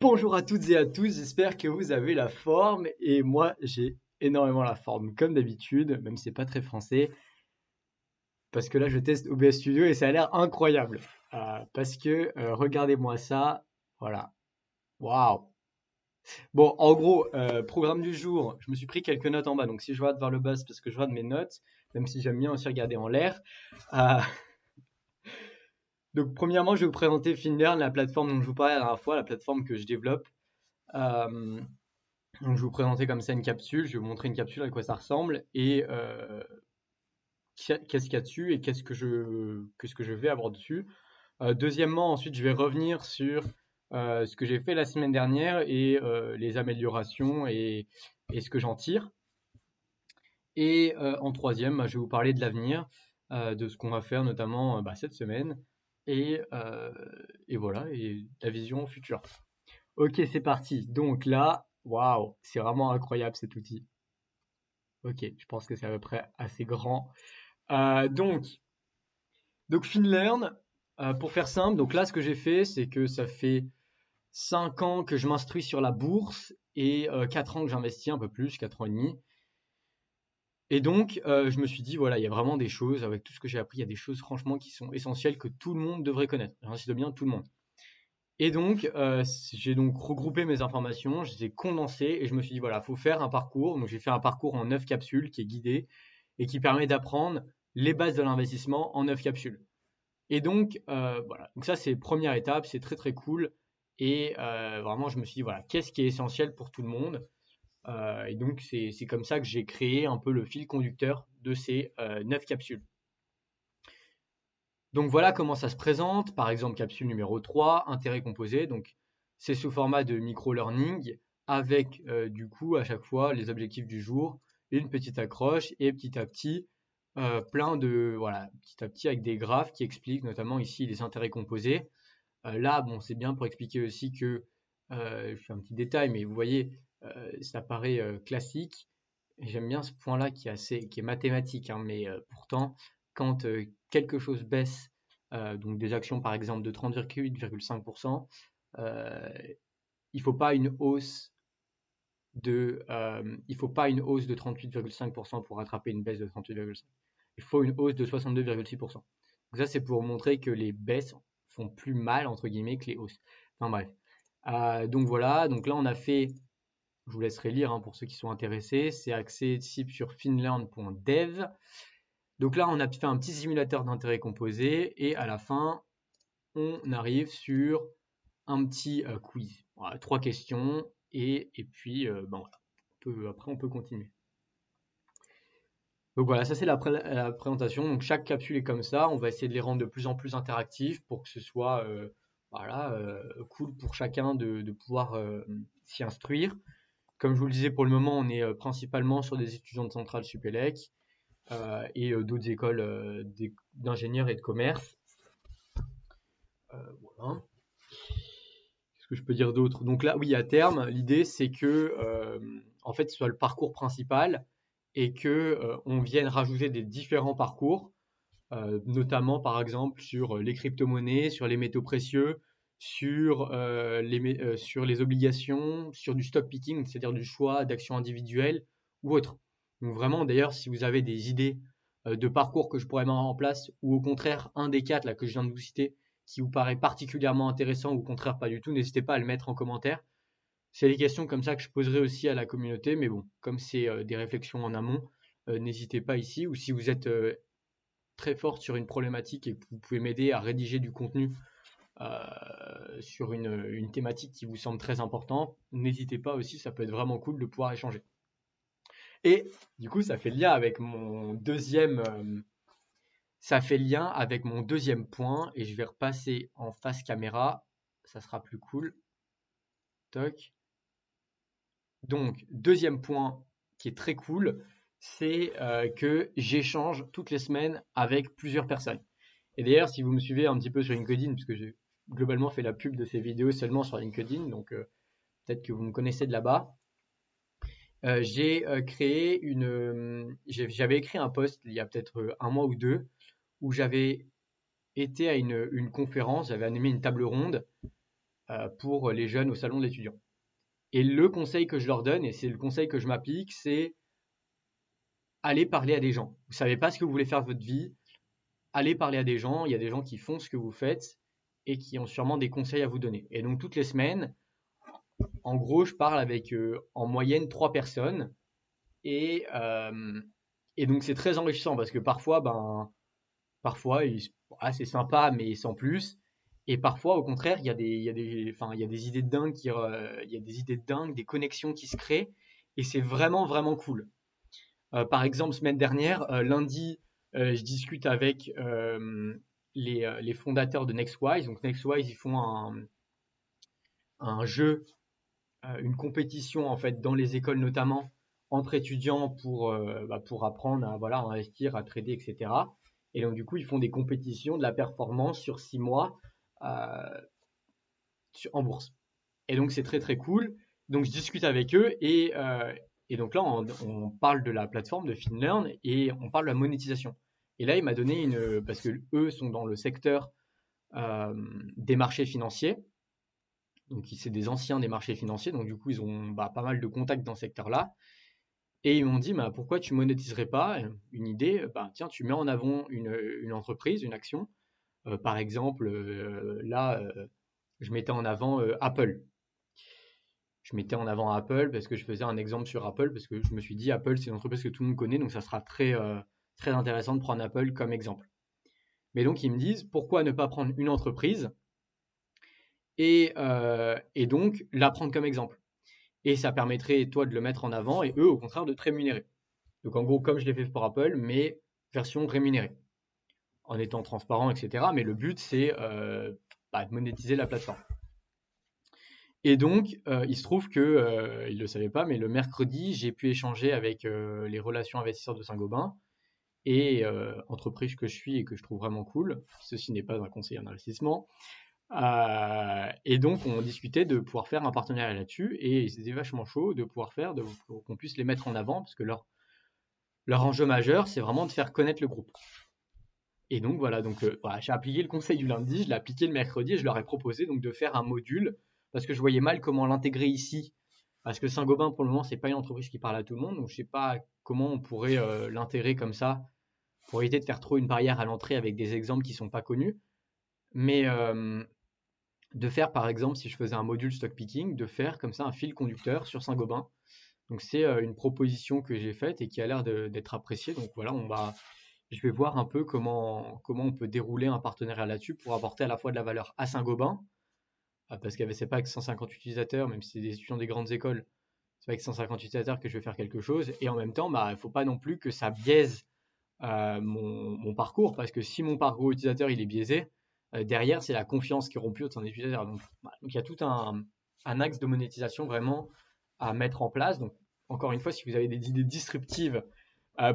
Bonjour à toutes et à tous, j'espère que vous avez la forme et moi j'ai énormément la forme comme d'habitude, même si c'est pas très français, parce que là je teste OBS Studio et ça a l'air incroyable. Parce que regardez-moi ça, voilà, waouh. Bon, en gros, programme du jour, je me suis pris quelques notes en bas, donc si je regarde vers le bas c'est parce que je regarde mes notes, même si j'aime bien aussi regarder en l'air. Euh, donc premièrement je vais vous présenter Finlearn, la plateforme dont je vous parlais la dernière fois, la plateforme que je développe. Euh, Donc, je vais vous présenter comme ça une capsule, je vais vous montrer une capsule à quoi ça ressemble et qu'est-ce qu'il y a dessus et qu'est-ce que je vais avoir dessus. Deuxièmement, ensuite, je vais revenir sur ce que j'ai fait la semaine dernière et les améliorations et ce que j'en tire. Et en troisième, je vais vous parler de l'avenir, de ce qu'on va faire notamment cette semaine et, euh, et voilà, et la vision future. Ok, c'est parti. Donc là, waouh, c'est vraiment incroyable cet outil. Ok, je pense que c'est à peu près assez grand. Euh, donc, donc FinLearn, pour faire simple, donc là ce que j'ai fait, c'est que ça fait 5 ans que je m'instruis sur la bourse et 4 ans que j'investis, un peu plus, 4 ans et demi. Et donc, je me suis dit, voilà, il y a vraiment des choses, avec tout ce que j'ai appris, il y a des choses franchement qui sont essentielles que tout le monde devrait connaître. J'insiste bien, tout le monde. Et donc, j'ai donc regroupé mes informations, je les ai condensées et je me suis dit, voilà, il faut faire un parcours. Donc, j'ai fait un parcours en 9 capsules qui est guidé et qui permet d'apprendre les bases de l'investissement en 9 capsules. Et donc, voilà. Donc, ça, c'est première étape, c'est très très cool. Et vraiment, je me suis dit, voilà, qu'est-ce qui est essentiel pour tout le monde? Et donc, c'est comme ça que j'ai créé un peu le fil conducteur de ces 9 capsules. Donc voilà comment ça se présente. Par exemple, capsule numéro 3, intérêt composé. Donc c'est sous format de micro-learning avec du coup à chaque fois les objectifs du jour, une petite accroche et petit à petit plein de voilà, petit à petit avec des graphes qui expliquent notamment ici les intérêts composés. Là, bon, c'est bien pour expliquer aussi que je fais un petit détail, mais vous voyez, ça paraît classique. J'aime bien ce point-là qui est mathématique, hein, mais pourtant, quand quelque chose baisse, donc des actions par exemple de 30,8,5%, euh, il faut pas une hausse il faut pas une hausse de 38,5% pour rattraper une baisse de 38,5%. Il faut une hausse de 62,6%. Donc ça, c'est pour montrer que les baisses font plus mal entre guillemets que les hausses. Enfin bref. Donc voilà, donc là on a fait je vous laisserai lire hein, pour ceux qui sont intéressés. C'est accessible sur finlearn.dev. Donc là, on a fait un petit simulateur d'intérêt composé et à la fin, on arrive sur un petit quiz. Voilà, 3 questions et puis ben voilà. Après, on peut continuer. Donc voilà, ça c'est la présentation. Donc chaque capsule est comme ça. On va essayer de les rendre de plus en plus interactifs pour que ce soit voilà, cool pour chacun de pouvoir s'y instruire. Comme je vous le disais, pour le moment, on est principalement sur des étudiants de Centrale Supélec et d'autres écoles d'ingénieurs et de commerce. Voilà. Qu'est-ce que je peux dire d'autre? Donc là, oui, à terme, l'idée c'est que en fait, ce soit le parcours principal et que on vienne rajouter des différents parcours, notamment par exemple sur les crypto-monnaies, sur les métaux précieux, sur les obligations, sur du stock picking, c'est-à-dire du choix d'actions individuelles ou autres. Donc vraiment, d'ailleurs, si vous avez des idées de parcours que je pourrais mettre en place, ou au contraire, un des 4 là, que je viens de vous citer, qui vous paraît particulièrement intéressant, ou au contraire pas du tout, n'hésitez pas à le mettre en commentaire. C'est des questions comme ça que je poserai aussi à la communauté, mais bon, comme c'est des réflexions en amont, n'hésitez pas ici, ou si vous êtes très fort sur une problématique et que vous pouvez m'aider à rédiger du contenu sur une thématique qui vous semble très importante, n'hésitez pas aussi, ça peut être vraiment cool de pouvoir échanger. Et du coup, ça fait lien avec mon deuxième point, et je vais repasser en face caméra, ça sera plus cool. Toc. Donc, deuxième point qui est très cool, c'est que j'échange toutes les semaines avec plusieurs personnes. Et d'ailleurs, si vous me suivez un petit peu sur LinkedIn, puisque j'ai globalement fait la pub de ces vidéos seulement sur LinkedIn, donc peut-être que vous me connaissez de là-bas, j'avais écrit un post il y a peut-être un mois ou deux, où j'avais été à une conférence, j'avais animé une table ronde pour les jeunes au salon de l'étudiant. Et le conseil que je leur donne, et c'est le conseil que je m'applique, c'est aller parler à des gens. Vous savez pas ce que vous voulez faire de votre vie, allez parler à des gens. Il y a des gens qui font ce que vous faites et qui ont sûrement des conseils à vous donner. Et donc toutes les semaines, en gros, je parle avec en moyenne 3 personnes. Et, euh, et donc c'est très enrichissant parce que parfois c'est sympa mais sans plus. Et parfois, au contraire, il y a des idées de dingue il y a des idées de dingue, des connexions qui se créent. Et c'est vraiment, vraiment cool. Par exemple, semaine dernière, lundi, je discute avec les fondateurs de Nextwise. Donc Nextwise, ils font un jeu, une compétition en fait dans les écoles notamment entre étudiants pour apprendre à voilà à investir, à trader, etc. Et donc du coup, ils font des compétitions de la performance sur 6 mois euh, en bourse. Et donc c'est très très cool. Donc je discute avec eux et donc là on parle de la plateforme de FinLearn et on parle de la monétisation. Et là il m'a donné parce que eux sont dans le secteur des marchés financiers, donc c'est des anciens des marchés financiers, donc du coup ils ont pas mal de contacts dans ce secteur-là. Et ils m'ont dit pourquoi tu monétiserais pas une idée, tiens tu mets en avant une entreprise, une action. Par exemple là je mettais en avant Apple. Je mettais en avant Apple parce que je faisais un exemple sur Apple parce que je me suis dit Apple c'est une entreprise que tout le monde connaît donc ça sera très intéressant de prendre Apple comme exemple. Mais donc ils me disent pourquoi ne pas prendre une entreprise et donc la prendre comme exemple. Et ça permettrait toi de le mettre en avant et eux au contraire de te rémunérer. Donc en gros comme je l'ai fait pour Apple mais version rémunérée en étant transparent etc. Mais le but c'est de monétiser la plateforme. Et donc, il se trouve que, il ne le savait pas, mais le mercredi, j'ai pu échanger avec les relations investisseurs de Saint-Gobain et entreprise que je suis et que je trouve vraiment cool. Ceci n'est pas un conseil en investissement. Et donc, on discutait de pouvoir faire un partenariat là-dessus et c'était vachement chaud de pouvoir pour qu'on puisse les mettre en avant parce que leur enjeu majeur, c'est vraiment de faire connaître le groupe. Et donc voilà, voilà, j'ai appliqué le conseil du lundi, je l'ai appliqué le mercredi et je leur ai proposé donc de faire un module parce que je voyais mal comment l'intégrer ici. Parce que Saint-Gobain, pour le moment, c'est pas une entreprise qui parle à tout le monde, donc je sais pas comment on pourrait l'intégrer comme ça pour éviter de faire trop une barrière à l'entrée avec des exemples qui sont pas connus. Mais de faire par exemple, si je faisais un module stock picking, de faire comme ça un fil conducteur sur Saint-Gobain. Donc c'est une proposition que j'ai faite et qui a l'air d'être appréciée. Donc voilà, je vais voir un peu comment on peut dérouler un partenariat là-dessus pour apporter à la fois de la valeur à Saint-Gobain, parce que c'est pas que 150 utilisateurs, même si c'est des étudiants des grandes écoles, c'est pas avec 150 utilisateurs que je vais faire quelque chose. Et en même temps, il faut pas non plus que ça biaise mon parcours, parce que si mon parcours utilisateur il est biaisé, derrière c'est la confiance qui est rompue au sein des utilisateurs. Donc il y a tout un axe de monétisation vraiment à mettre en place. Donc encore une fois, si vous avez des idées disruptives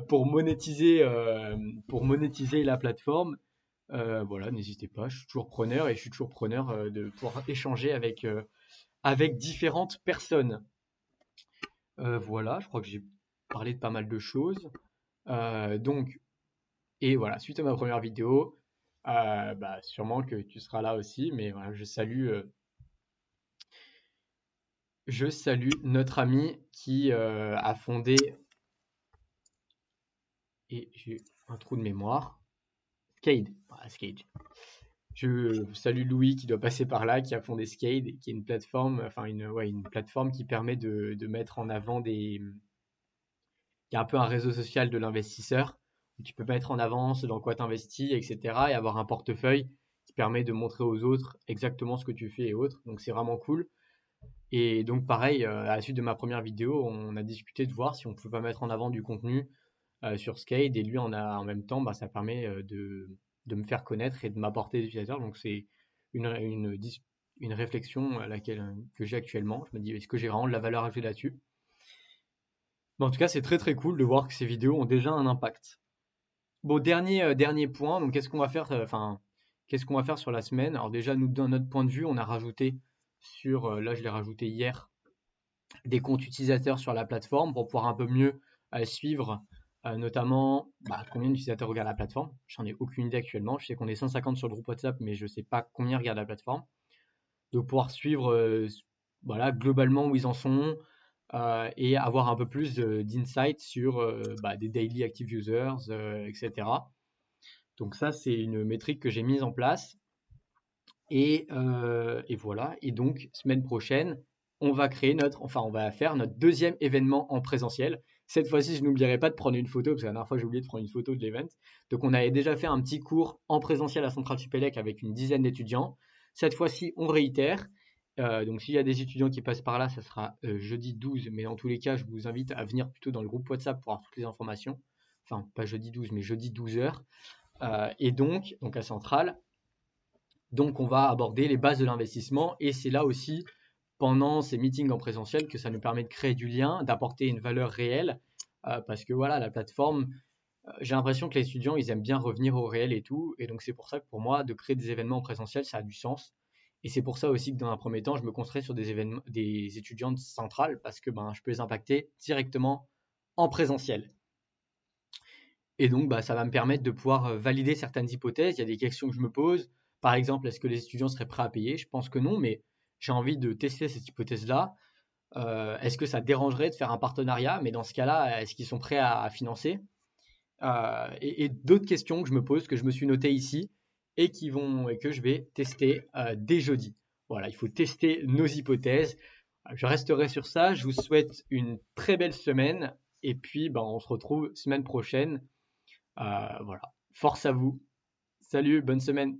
pour monétiser la plateforme, voilà, n'hésitez pas, je suis toujours preneur et je suis toujours preneur de pouvoir échanger avec différentes personnes. Voilà, je crois que j'ai parlé de pas mal de choses. Donc, et voilà, suite à ma première vidéo, sûrement que tu seras là aussi, mais voilà, je salue notre ami qui a fondé, et j'ai un trou de mémoire, Skade. Voilà, Skade. Je salue Louis qui doit passer par là, qui a fondé Skade, qui est une plateforme, enfin une plateforme qui permet de mettre en avant il y a un peu un réseau social de l'investisseur où tu peux mettre en avant ce dans quoi tu investis, etc. et avoir un portefeuille qui permet de montrer aux autres exactement ce que tu fais et autres. Donc c'est vraiment cool. Et donc pareil, à la suite de ma première vidéo, on a discuté de voir si on pouvait pas mettre en avant du contenu sur Skade et lui en même temps, ça permet de me faire connaître et de m'apporter des utilisateurs. Donc c'est une, une, une réflexion que j'ai actuellement. Je me dis, est-ce que j'ai vraiment de la valeur ajoutée là-dessus? Mais en tout cas, c'est très très cool de voir que ces vidéos ont déjà un impact. Bon, dernier point, donc qu'est-ce qu'on va faire sur la semaine? Alors déjà, nous, d'un notre point de vue, on a rajouté là je l'ai rajouté hier, des comptes utilisateurs sur la plateforme pour pouvoir un peu mieux suivre notamment combien d'utilisateurs regardent la plateforme. J'en ai aucune idée actuellement. Je sais qu'on est 150 sur le groupe WhatsApp, mais je sais pas combien regardent la plateforme. de pouvoir suivre voilà, globalement où ils en sont et avoir un peu plus d'insight sur des daily active users, etc. Donc ça, c'est une métrique que j'ai mise en place. Et voilà. Et donc, semaine prochaine, on va faire notre deuxième événement en présentiel. Cette fois-ci, je n'oublierai pas de prendre une photo, parce que la dernière fois, j'ai oublié de prendre une photo de l'event. Donc, on avait déjà fait un petit cours en présentiel à Centrale Supélec avec une dizaine d'étudiants. Cette fois-ci, on réitère. Donc, s'il y a des étudiants qui passent par là, ça sera jeudi 12. Mais dans tous les cas, je vous invite à venir plutôt dans le groupe WhatsApp pour avoir toutes les informations. Enfin, pas jeudi 12, mais jeudi 12h. Et donc à Centrale. Donc, on va aborder les bases de l'investissement et c'est là aussi, pendant ces meetings en présentiel, que ça nous permet de créer du lien, d'apporter une valeur réelle. Parce que voilà, la plateforme, j'ai l'impression que les étudiants, ils aiment bien revenir au réel et tout. Et donc, c'est pour ça que pour moi, de créer des événements en présentiel, ça a du sens. Et c'est pour ça aussi que dans un premier temps, je me concentrais sur des événements, des étudiants de centrale parce que je peux les impacter directement en présentiel. Et donc, ça va me permettre de pouvoir valider certaines hypothèses. Il y a des questions que je me pose. Par exemple, est-ce que les étudiants seraient prêts à payer? Je pense que non, mais j'ai envie de tester cette hypothèse-là. Est-ce que ça dérangerait de faire un partenariat? Mais dans ce cas-là, est-ce qu'ils sont prêts à financer? Et d'autres questions que je me pose, que je me suis noté ici, et que je vais tester dès jeudi. Voilà, il faut tester nos hypothèses. Je resterai sur ça. Je vous souhaite une très belle semaine. Et puis, on se retrouve semaine prochaine voilà. Force à vous. Salut, bonne semaine.